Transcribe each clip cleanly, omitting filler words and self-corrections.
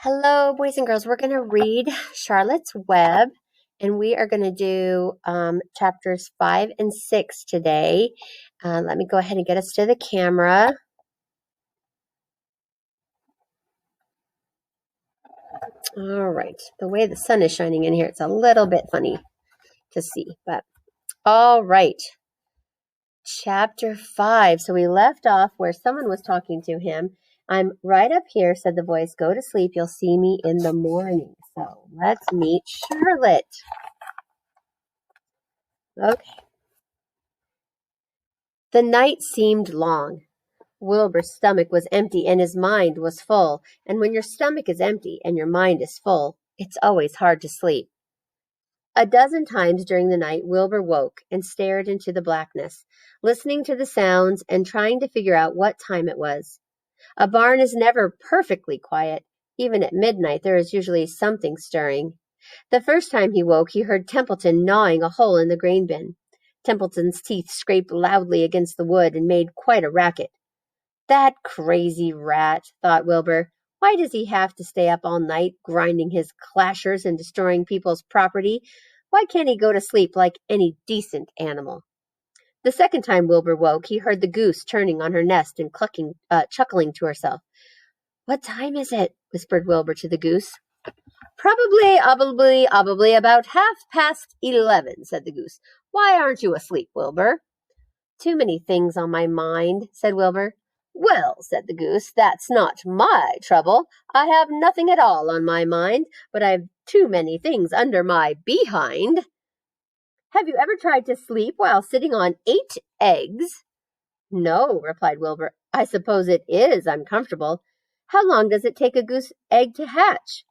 Hello, boys and girls. We're going to read Charlotte's Web, and we are going to do chapters 5 and 6 today. Let me go ahead and get us to the camera. All right. The way the sun is shining in here, it's a little bit funny to see, but all right. Chapter 5. So we left off where someone was talking to him. I'm right up here, said the voice. Go to sleep. You'll see me in the morning. So let's meet Charlotte. Okay. The night seemed long. Wilbur's stomach was empty and his mind was full. And when your stomach is empty and your mind is full, it's always hard to sleep. A dozen times during the night, Wilbur woke and stared into the blackness, listening to the sounds and trying to figure out what time it was. A barn is never perfectly quiet. Even at midnight, there is usually something stirring. The first time he woke, he heard Templeton gnawing a hole in the grain bin. Templeton's teeth scraped loudly against the wood and made quite a racket. That crazy rat, thought Wilbur. Why does he have to stay up all night, grinding his clashers and destroying people's property? Why can't he go to sleep like any decent animal? The second time Wilbur woke, he heard the goose turning on her nest and chuckling to herself. What time is it? Whispered Wilbur to the goose. Probably about 11:30, said the goose. Why aren't you asleep, Wilbur? Too many things on my mind, said Wilbur. Well, said the goose, that's not my trouble. I have nothing at all on my mind, but I've too many things under my behind. Have you ever tried to sleep while sitting on 8 eggs? No, replied Wilbur. I suppose it is uncomfortable. How long does it take a goose egg to hatch?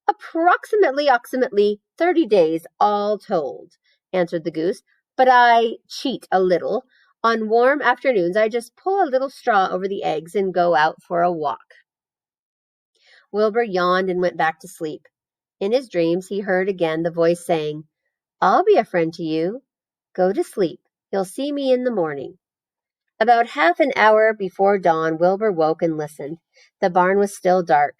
Approximately 30 days, all told, answered the goose. But I cheat a little. On warm afternoons, I just pull a little straw over the eggs and go out for a walk. Wilbur yawned and went back to sleep. In his dreams, he heard again the voice saying, I'll be a friend to you. Go to sleep. You'll see me in the morning. About half an hour before dawn, Wilbur woke and listened. The barn was still dark.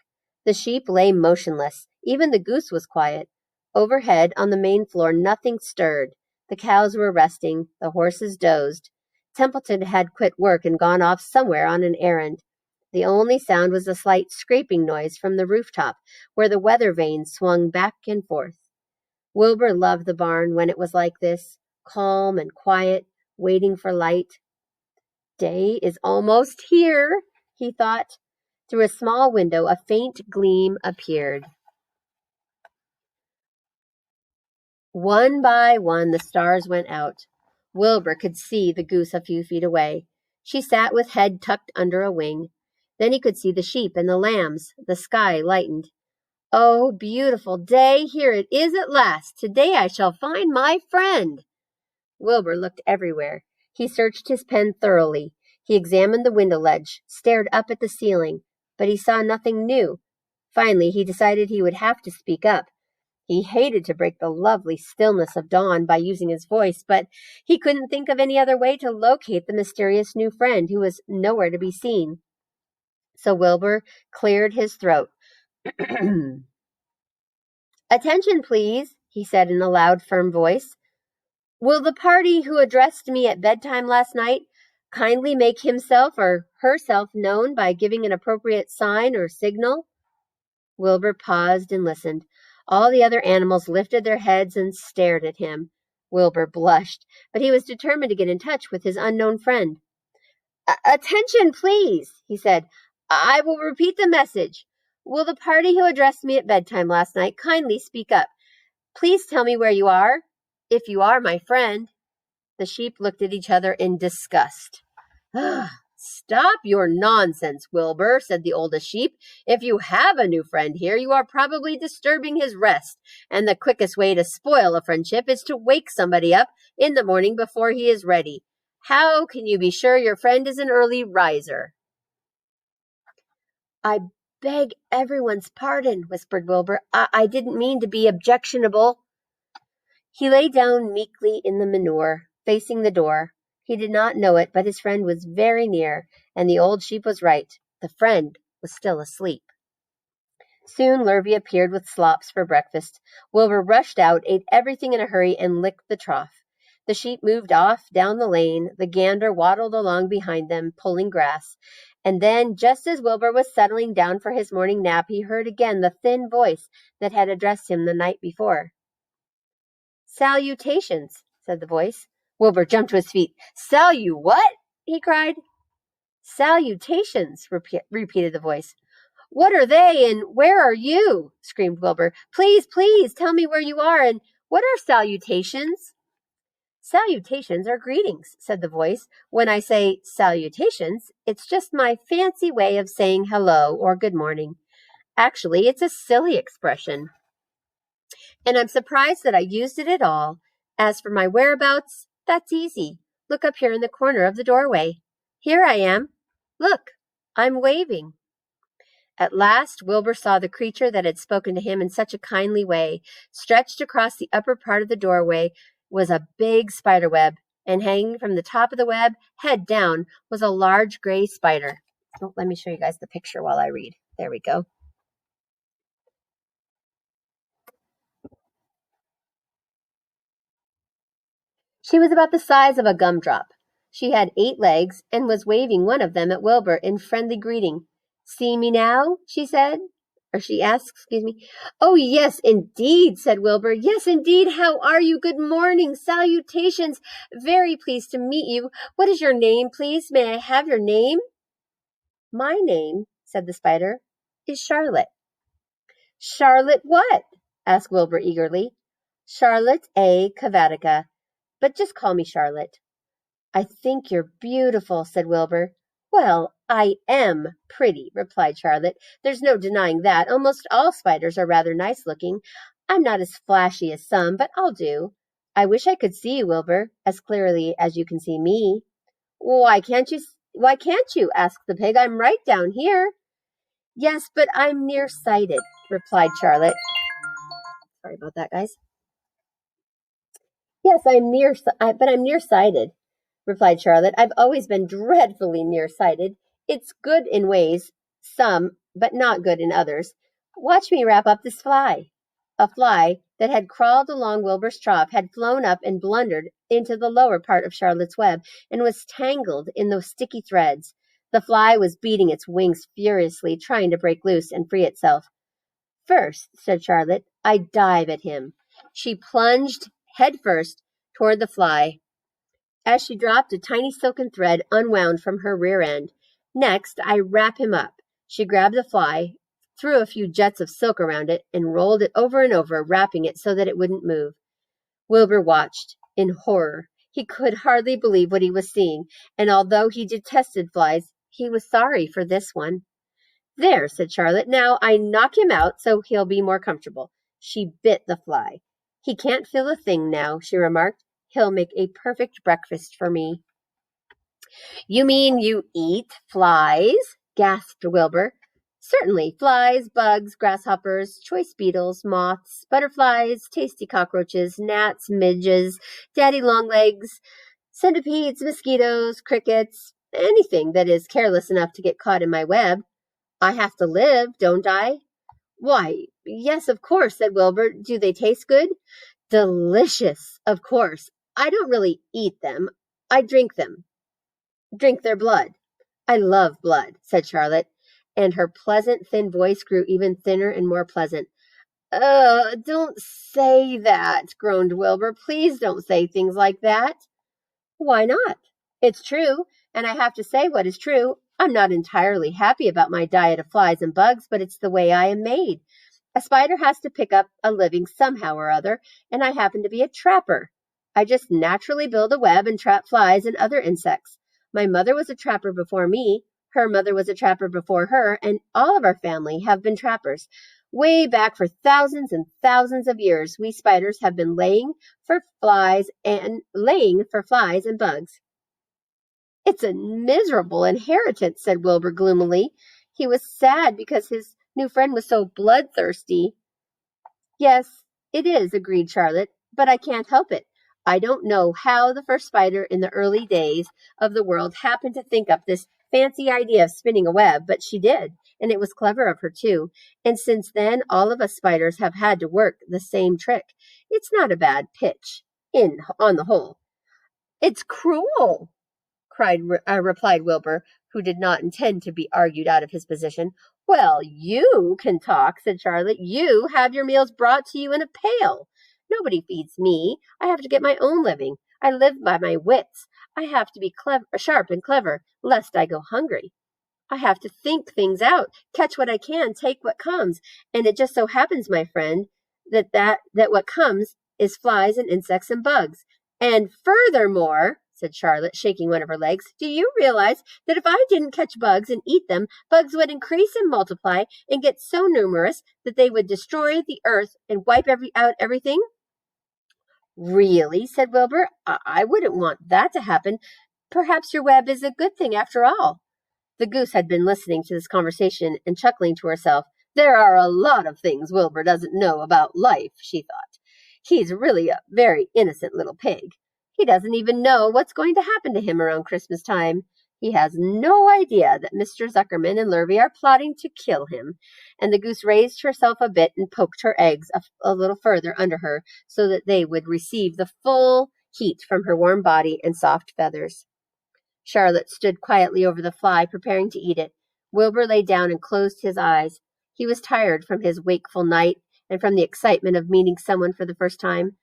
The sheep lay motionless. Even the goose was quiet. Overhead, on the main floor, nothing stirred. The cows were resting. The horses dozed. Templeton had quit work and gone off somewhere on an errand. The only sound was a slight scraping noise from the rooftop, where the weather vane swung back and forth. Wilbur loved the barn when it was like this, calm and quiet, waiting for light. Day is almost here, he thought. Through a small window, a faint gleam appeared. One by one, the stars went out. Wilbur could see the goose a few feet away. She sat with head tucked under a wing. Then he could see the sheep and the lambs. The sky lightened. Oh, beautiful day! Here it is at last. Today I shall find my friend. Wilbur looked everywhere. He searched his pen thoroughly. He examined the window ledge, stared up at the ceiling, but he saw nothing new. Finally, he decided he would have to speak up. He hated to break the lovely stillness of dawn by using his voice, but he couldn't think of any other way to locate the mysterious new friend who was nowhere to be seen. So Wilbur cleared his throat. Attention, please, he said in a loud, firm voice. Will the party who addressed me at bedtime last night kindly make himself or herself known by giving an appropriate sign or signal? Wilbur paused and listened. All the other animals lifted their heads and stared at him. Wilbur blushed, but he was determined to get in touch with his unknown friend. Attention, please, he said. I will repeat the message. Will the party who addressed me at bedtime last night kindly speak up? Please tell me where you are, if you are my friend. The sheep looked at each other in disgust. Stop your nonsense, Wilbur, said the oldest sheep. If you have a new friend here, you are probably disturbing his rest, and the quickest way to spoil a friendship is to wake somebody up in the morning before he is ready. How can you be sure your friend is an early riser? I beg everyone's pardon, whispered Wilbur. I didn't mean to be objectionable. He lay down meekly in the manure, facing the door. He did not know it, but his friend was very near, and the old sheep was right. The friend was still asleep. Soon Lurvy appeared with slops for breakfast. Wilbur rushed out, ate everything in a hurry, and licked the trough. The sheep moved off down the lane. The gander waddled along behind them, pulling grass. And then, just as Wilbur was settling down for his morning nap, he heard again the thin voice that had addressed him the night before. "Salutations," said the voice. Wilbur jumped to his feet. "What?" he cried. "Salutations," repeated the voice. "What are they, and where are you?" screamed Wilbur. "Please, please, tell me where you are, and what are salutations?" "Salutations are greetings," said the voice. "When I say salutations, it's just my fancy way of saying hello or good morning. Actually, it's a silly expression, and I'm surprised that I used it at all. As for my whereabouts, that's easy. Look up here in the corner of the doorway. Here I am. Look, I'm waving." At last, Wilbur saw the creature that had spoken to him in such a kindly way. Stretched across the upper part of the doorway was a big spider web, and hanging from the top of the web, head down, was a large gray spider. Oh, let me show you guys the picture while I read. There we go. She was about the size of a gumdrop. She had 8 legs and was waving one of them at Wilbur in friendly greeting. "See me now?" she said. Or she asked, excuse me. "Oh, yes, indeed," said Wilbur. "Yes, indeed. How are you? Good morning. Salutations. Very pleased to meet you. What is your name, please? May I have your name?" "My name," said the spider, "is Charlotte." "Charlotte what?" asked Wilbur eagerly. "Charlotte A. Cavatica, but just call me Charlotte." "I think you're beautiful," said Wilbur. "Well, I am pretty," replied Charlotte. "There's no denying that. Almost all spiders are rather nice looking. I'm not as flashy as some, but I'll do. I wish I could see you, Wilbur, as clearly as you can see me." Why can't you? Why can't you?" asked the pig. "I'm right down here." "Yes, but I'm nearsighted," replied Charlotte. Sorry about that, guys. "Yes, but I'm nearsighted," replied Charlotte. "I've always been dreadfully nearsighted. It's good in ways, some, but not good in others. Watch me wrap up this fly." A fly that had crawled along Wilbur's trough had flown up and blundered into the lower part of Charlotte's web and was tangled in those sticky threads. The fly was beating its wings furiously, trying to break loose and free itself. "First," said Charlotte, "I dive at him." She plunged head first toward the fly. As she dropped, a tiny silken thread unwound from her rear end. "Next, I wrap him up." She grabbed the fly, threw a few jets of silk around it, and rolled it over and over, wrapping it so that it wouldn't move. Wilbur watched in horror. He could hardly believe what he was seeing, and although he detested flies, he was sorry for this one. "There," said Charlotte. "Now I knock him out so he'll be more comfortable." She bit the fly. "He can't feel a thing now," she remarked. "He'll make a perfect breakfast for me." "You mean you eat flies?" gasped Wilbur. "Certainly. Flies, bugs, grasshoppers, choice beetles, moths, butterflies, tasty cockroaches, gnats, midges, daddy longlegs, centipedes, mosquitoes, crickets, anything that is careless enough to get caught in my web. I have to live, don't I?" "Why, yes, of course," said Wilbur. "Do they taste good?" "Delicious, of course. I don't really eat them. I drink them. Drink their blood." "I love blood," said Charlotte, and her pleasant, thin voice grew even thinner and more pleasant. Don't say that," groaned Wilbur. "Please don't say things like that." "Why not? It's true, and I have to say what is true. I'm not entirely happy about my diet of flies and bugs, but it's the way I am made. A spider has to pick up a living somehow or other, and I happen to be a trapper. I just naturally build a web and trap flies and other insects. My mother was a trapper before me, her mother was a trapper before her, and all of our family have been trappers. Way back for thousands and thousands of years, we spiders have been laying for flies and bugs." "It's a miserable inheritance," said Wilbur gloomily. He was sad because his new friend was so bloodthirsty. "Yes, it is," agreed Charlotte, "but I can't help it. I don't know how the first spider in the early days of the world happened to think up this fancy idea of spinning a web, but she did, and it was clever of her, too. And since then, all of us spiders have had to work the same trick. It's not a bad pitch, on the whole. It's cruel, replied Wilbur, who did not intend to be argued out of his position. Well, you can talk, said Charlotte. You have your meals brought to you in a pail. Nobody feeds me. I have to get my own living. I live by my wits. I have to be sharp and clever, lest I go hungry. I have to think things out, catch what I can, take what comes. And it just so happens, my friend, that what comes is flies and insects and bugs. And furthermore, said Charlotte, shaking one of her legs, do you realize that if I didn't catch bugs and eat them, bugs would increase and multiply and get so numerous that they would destroy the earth and wipe out everything? Really, said Wilbur, I wouldn't want that to happen. Perhaps your web is a good thing after all. The goose had been listening to this conversation and chuckling to herself. There are a lot of things Wilbur doesn't know about life, she thought. He's really a very innocent little pig. He doesn't even know what's going to happen to him around Christmas time. He has no idea that Mr. Zuckerman and Lurvy are plotting to kill him. And the goose raised herself a bit and poked her eggs a little further under her so that they would receive the full heat from her warm body and soft feathers. Charlotte stood quietly over the fly, preparing to eat it. Wilbur lay down and closed his eyes. He was tired from his wakeful night and from the excitement of meeting someone for the first time.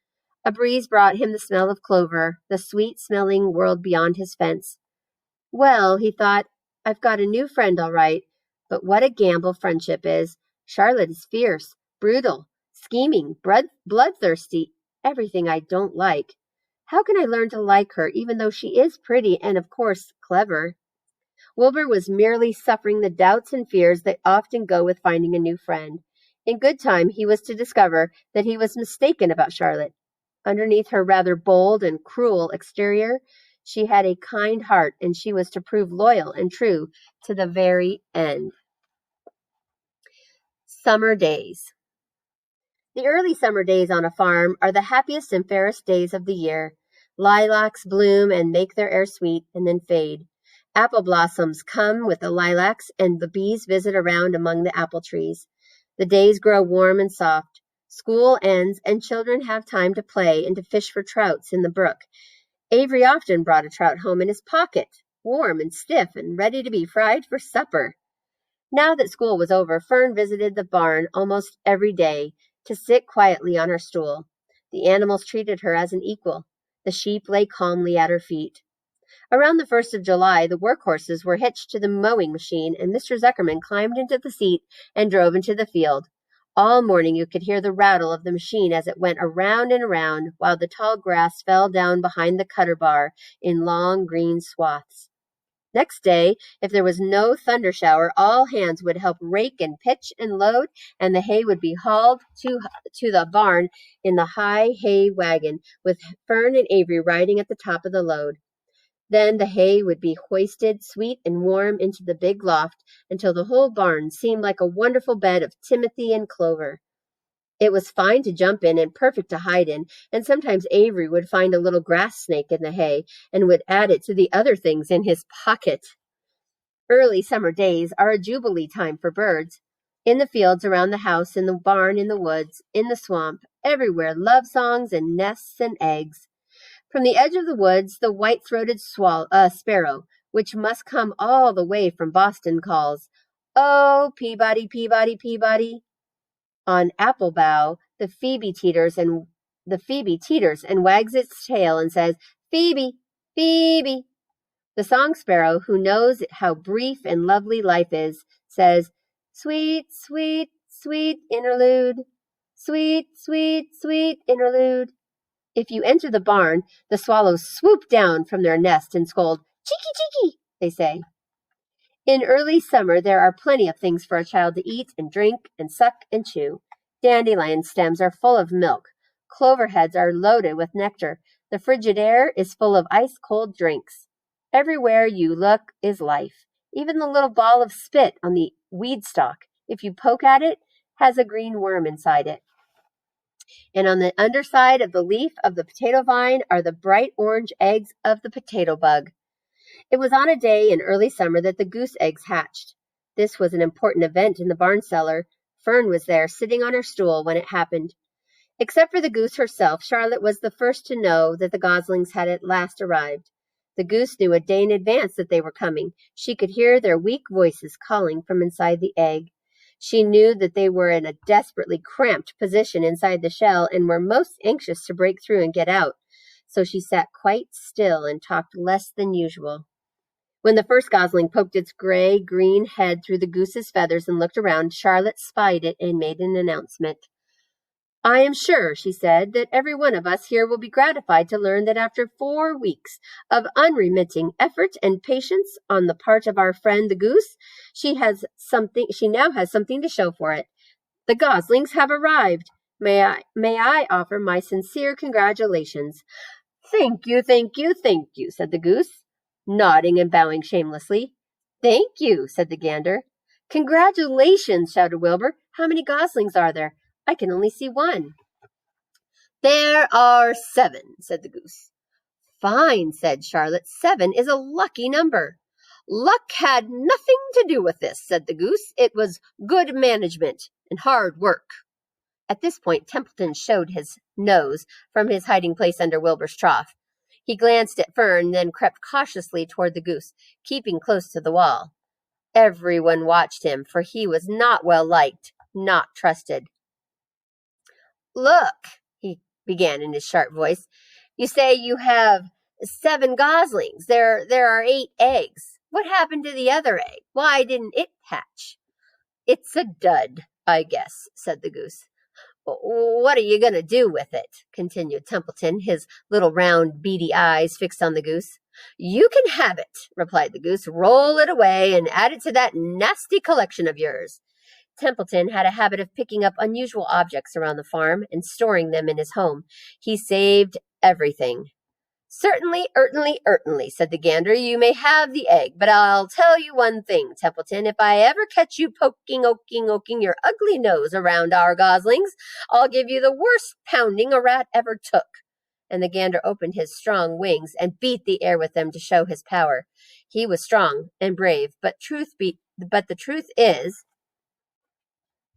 A breeze brought him the smell of clover, the sweet-smelling world beyond his fence. Well, he thought, I've got a new friend all right, but what a gamble friendship is. Charlotte is fierce, brutal, scheming, bloodthirsty, everything I don't like. How can I learn to like her, even though she is pretty and, of course, clever? Wilbur was merely suffering the doubts and fears that often go with finding a new friend. In good time, he was to discover that he was mistaken about Charlotte. Underneath her rather bold and cruel exterior, she had a kind heart, and she was to prove loyal and true to the very end. Summer days. The early summer days on a farm are the happiest and fairest days of the year. Lilacs bloom and make their air sweet, and then fade. Apple blossoms come with the lilacs, and the bees visit around among the apple trees. The days grow warm and soft. School ends, and children have time to play and to fish for trouts in the brook. Avery often brought a trout home in his pocket, warm and stiff and ready to be fried for supper. Now that school was over, Fern visited the barn almost every day to sit quietly on her stool. The animals treated her as an equal. The sheep lay calmly at her feet. Around the 1st of July, the workhorses were hitched to the mowing machine, and Mr. Zuckerman climbed into the seat and drove into the field. All morning you could hear the rattle of the machine as it went around and around, while the tall grass fell down behind the cutter bar in long green swaths. Next day, if there was no thunder shower, all hands would help rake and pitch and load, and the hay would be hauled to the barn in the high hay wagon, with Fern and Avery riding at the top of the load. Then the hay would be hoisted, sweet and warm, into the big loft, until the whole barn seemed like a wonderful bed of timothy and clover. It was fine to jump in and perfect to hide in, and sometimes Avery would find a little grass snake in the hay and would add it to the other things in his pocket. Early summer days are a jubilee time for birds. In the fields around the house, in the barn, in the woods, in the swamp, everywhere love songs and nests and eggs. From the edge of the woods, the white-throated sparrow, which must come all the way from Boston, calls, "Oh, Peabody, Peabody, Peabody." On Apple Bough, the phoebe teeters and wags its tail and says, "Phoebe, Phoebe." The song sparrow, who knows how brief and lovely life is, says, "Sweet, sweet, sweet interlude. Sweet, sweet, sweet interlude." If you enter the barn, the swallows swoop down from their nest and scold, "Cheeky, cheeky," they say. In early summer, there are plenty of things for a child to eat and drink and suck and chew. Dandelion stems are full of milk. Clover heads are loaded with nectar. The frigid air is full of ice-cold drinks. Everywhere you look is life. Even the little ball of spit on the weed stalk, if you poke at it, has a green worm inside it. And on the underside of the leaf of the potato vine are the bright orange eggs of the potato bug. It was on a day in early summer that the goose eggs hatched. This was an important event in the barn cellar. Fern was there, sitting on her stool when it happened. Except for the goose herself, Charlotte was the first to know that the Goslings had at last arrived. The goose knew a day in advance that they were coming. She could hear their weak voices calling from inside the egg. She knew that they were in a desperately cramped position inside the shell and were most anxious to break through and get out. So she sat quite still and talked less than usual. When the first gosling poked its gray-green head through the goose's feathers and looked around, Charlotte spied it and made an announcement. "I am sure," she said, "that every one of us here will be gratified to learn that after 4 weeks of unremitting effort and patience on the part of our friend the goose, she now has something to show for it. The goslings have arrived. May I offer my sincere congratulations." "Thank you, thank you, thank you," said the goose, nodding and bowing shamelessly. "Thank you," said the gander. "Congratulations," shouted Wilbur. "How many goslings are there? I can only see one." "There are 7," said the goose. "Fine," said Charlotte. "7 is a lucky number." "Luck had nothing to do with this," said the goose. "It was good management and hard work." At this point, Templeton showed his nose from his hiding place under Wilbur's trough. He glanced at Fern, then crept cautiously toward the goose, keeping close to the wall. Everyone watched him, for he was not well liked, not trusted. "Look," he began in his sharp voice, "you say you have 7 goslings. There are 8 eggs. What happened to the other egg? Why didn't it hatch?" "It's a dud, I guess," said the goose. "What are you going to do with it?" continued Templeton, his little round beady eyes fixed on the goose. "You can have it," replied the goose. "Roll it away and add it to that nasty collection of yours." Templeton had a habit of picking up unusual objects around the farm and storing them in his home. He saved everything. "Certainly, certainly," said the gander. "You may have the egg, but I'll tell you one thing, Templeton. If I ever catch you oking your ugly nose around our goslings, I'll give you the worst pounding a rat ever took." And the gander opened his strong wings and beat the air with them to show his power. He was strong and brave, but the truth is,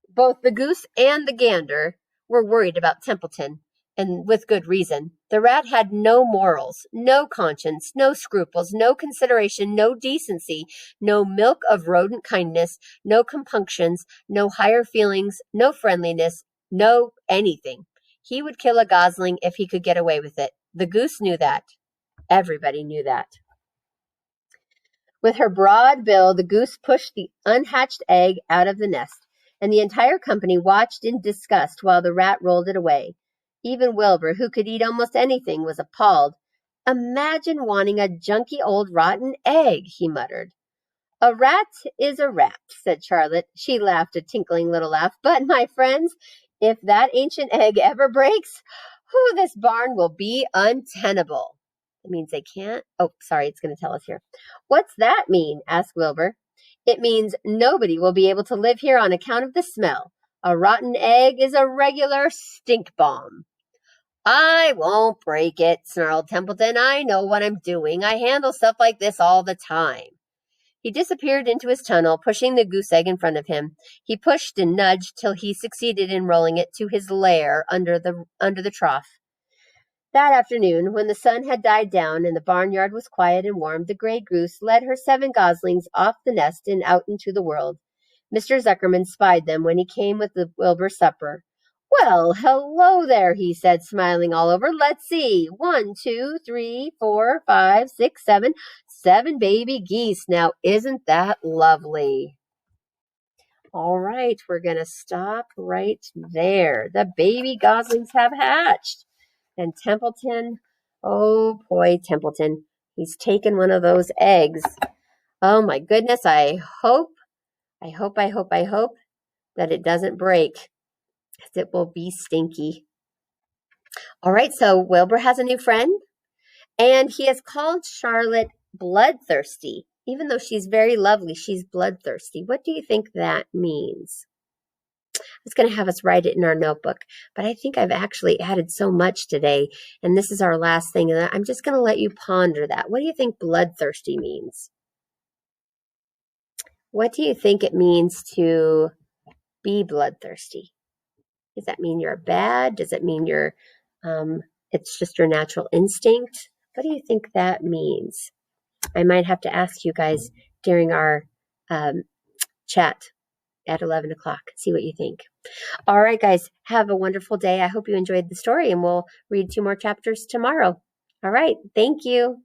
both the goose and the gander were worried about Templeton, and with good reason. The rat had no morals, no conscience, no scruples, no consideration, no decency, no milk of rodent kindness, no compunctions, no higher feelings, no friendliness, no anything. He would kill a gosling if he could get away with it. The goose knew that. Everybody knew that. With her broad bill, the goose pushed the unhatched egg out of the nest, and the entire company watched in disgust while the rat rolled it away. Even Wilbur, who could eat almost anything, was appalled. "Imagine wanting a junky old rotten egg," he muttered. "A rat is a rat," said Charlotte. She laughed a tinkling little laugh. "But, my friends, if that ancient egg ever breaks, this barn will be untenable." It means they can't. Oh, sorry, it's going to tell us here. "What's that mean?" asked Wilbur. "It means nobody will be able to live here on account of the smell. A rotten egg is a regular stink bomb." "I won't break it," snarled Templeton. "I know what I'm doing. I handle stuff like this all the time." He disappeared into his tunnel, pushing the goose egg in front of him. He pushed and nudged till he succeeded in rolling it to his lair under the trough. That afternoon, when the sun had died down and the barnyard was quiet and warm, the gray goose led her 7 goslings off the nest and out into the world. Mr. Zuckerman spied them when he came with the Wilbur supper. "Well, hello there," he said, smiling all over. "Let's see. 1, 2, 3, 4, 5, 6, 7. 7 baby geese. Now, isn't that lovely?" All right, we're going to stop right there. The baby goslings have hatched. And Templeton, oh boy, Templeton, he's taken one of those eggs. Oh my goodness, I hope that it doesn't break, because it will be stinky. All right, so Wilbur has a new friend, and he has called Charlotte bloodthirsty. Even though she's very lovely, she's bloodthirsty. What do you think that means? I was going to have us write it in our notebook, but I think I've actually added so much today, and this is our last thing, and I'm just going to let you ponder that. What do you think bloodthirsty means? What do you think it means to be bloodthirsty? Does that mean you're bad? Does it mean you're it's just your natural instinct? What do you think that means? I might have to ask you guys during our chat at 11 o'clock. See what you think. All right, guys, have a wonderful day. I hope you enjoyed the story, and we'll read 2 more chapters tomorrow. All right, thank you.